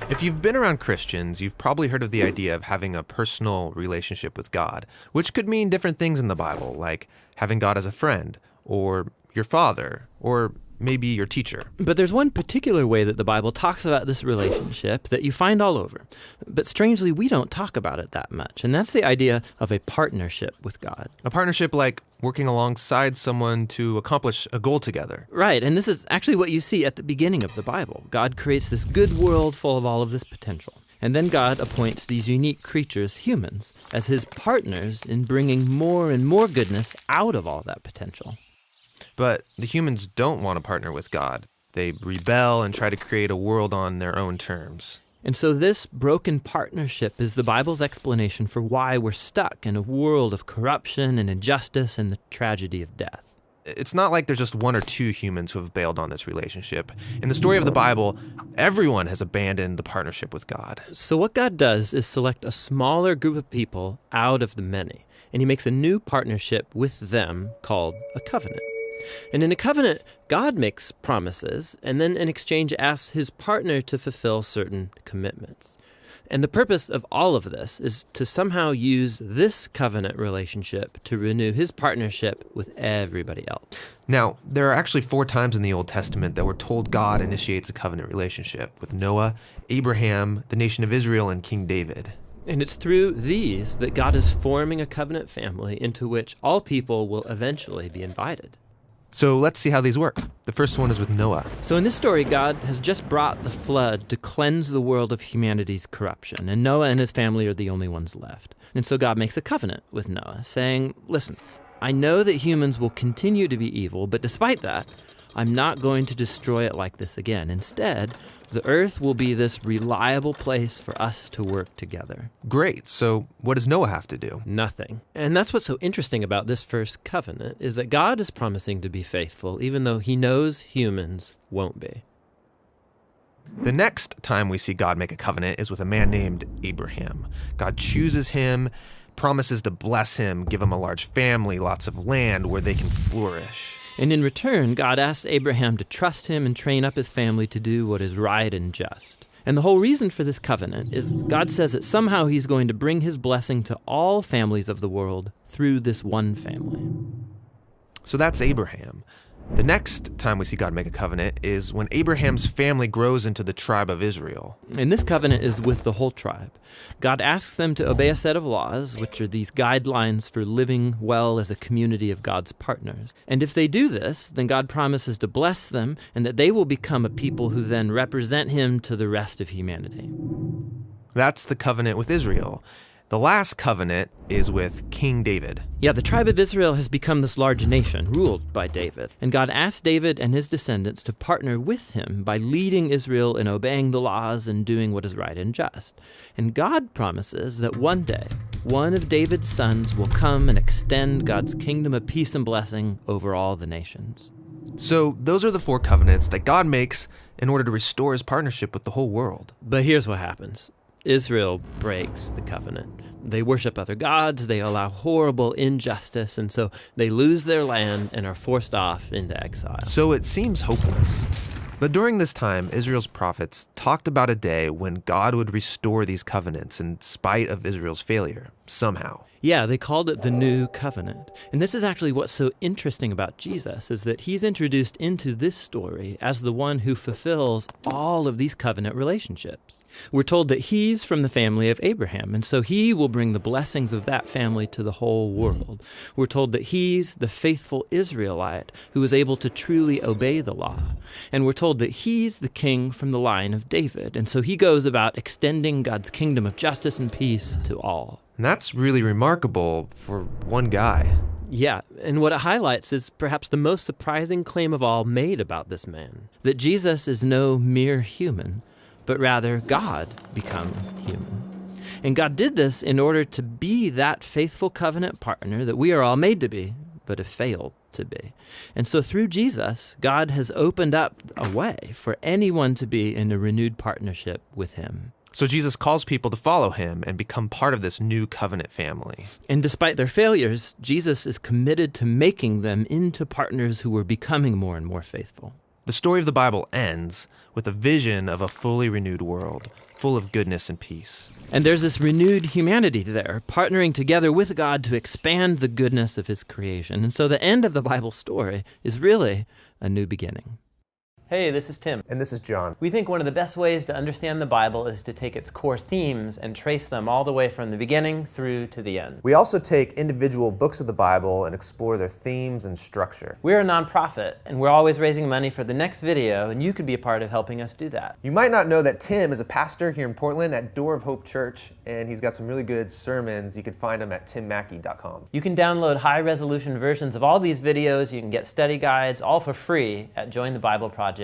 If you've been around Christians, you've probably heard of the idea of having a personal relationship with God, which could mean different things in the Bible, like having God as a friend, or your father, or maybe your teacher. But there's one particular way that the Bible talks about this relationship that you find all over. But strangely, we don't talk about it that much, and that's the idea of a partnership with God. A partnership like working alongside someone to accomplish a goal together. Right, and this is actually what you see at the beginning of the Bible. God creates this good world full of all of this potential. And then God appoints these unique creatures, humans, as his partners in bringing more and more goodness out of all that potential. But the humans don't want to partner with God. They rebel and try to create a world on their own terms. And so this broken partnership is the Bible's explanation for why we're stuck in a world of corruption and injustice and the tragedy of death. It's not like there's just one or two humans who have bailed on this relationship. In the story of the Bible, everyone has abandoned the partnership with God. So what God does is select a smaller group of people out of the many, and he makes a new partnership with them called a covenant. And in a covenant, God makes promises, and then in exchange asks his partner to fulfill certain commitments. And the purpose of all of this is to somehow use this covenant relationship to renew his partnership with everybody else. Now, there are actually 4 times in the Old Testament that we're told God initiates a covenant relationship with Noah, Abraham, the nation of Israel, and King David. And it's through these that God is forming a covenant family into which all people will eventually be invited. So let's see how these work. The first one is with Noah. So in this story, God has just brought the flood to cleanse the world of humanity's corruption, and Noah and his family are the only ones left. And so God makes a covenant with Noah, saying, listen, I know that humans will continue to be evil, but despite that, I'm not going to destroy it like this again. Instead, the earth will be this reliable place for us to work together. Great. So what does Noah have to do? Nothing. And that's what's so interesting about this first covenant, is that God is promising to be faithful, even though he knows humans won't be. The next time we see God make a covenant is with a man named Abraham. God chooses him, promises to bless him, give him a large family, lots of land where they can flourish. And in return, God asks Abraham to trust him and train up his family to do what is right and just. And the whole reason for this covenant is God says that somehow he's going to bring his blessing to all families of the world through this one family. So that's Abraham. The next time we see God make a covenant is when Abraham's family grows into the tribe of Israel. And this covenant is with the whole tribe. God asks them to obey a set of laws, which are these guidelines for living well as a community of God's partners. And if they do this, then God promises to bless them and that they will become a people who then represent him to the rest of humanity. That's the covenant with Israel. The last covenant is with King David. Yeah, the tribe of Israel has become this large nation ruled by David. And God asked David and his descendants to partner with him by leading Israel in obeying the laws and doing what is right and just. And God promises that one day, one of David's sons will come and extend God's kingdom of peace and blessing over all the nations. So those are the 4 covenants that God makes in order to restore his partnership with the whole world. But here's what happens. Israel breaks the covenant. They worship other gods, they allow horrible injustice, and so they lose their land and are forced off into exile. So it seems hopeless. But during this time, Israel's prophets talked about a day when God would restore these covenants in spite of Israel's failure, somehow. Yeah, they called it the New Covenant. And this is actually what's so interesting about Jesus, is that he's introduced into this story as the one who fulfills all of these covenant relationships. We're told that he's from the family of Abraham, and so he will bring the blessings of that family to the whole world. We're told that he's the faithful Israelite who is able to truly obey the law. And we're told that he's the king from the line of David, and so he goes about extending God's kingdom of justice and peace to all. And that's really remarkable for one guy. Yeah, and what it highlights is perhaps the most surprising claim of all made about this man, that Jesus is no mere human, but rather God become human. And God did this in order to be that faithful covenant partner that we are all made to be, but have failed to be. And so through Jesus, God has opened up a way for anyone to be in a renewed partnership with him. So Jesus calls people to follow him and become part of this new covenant family. And despite their failures, Jesus is committed to making them into partners who are becoming more and more faithful. The story of the Bible ends with a vision of a fully renewed world, full of goodness and peace. And there's this renewed humanity there, partnering together with God to expand the goodness of his creation. And so the end of the Bible story is really a new beginning. Hey, this is Tim. And this is John. We think one of the best ways to understand the Bible is to take its core themes and trace them all the way from the beginning through to the end. We also take individual books of the Bible and explore their themes and structure. We're a nonprofit, and we're always raising money for the next video, and you could be a part of helping us do that. You might not know that Tim is a pastor here in Portland at Door of Hope Church, and he's got some really good sermons. You can find them at timmackey.com. You can download high-resolution versions of all these videos. You can get study guides, all for free at jointhebibleproject.com.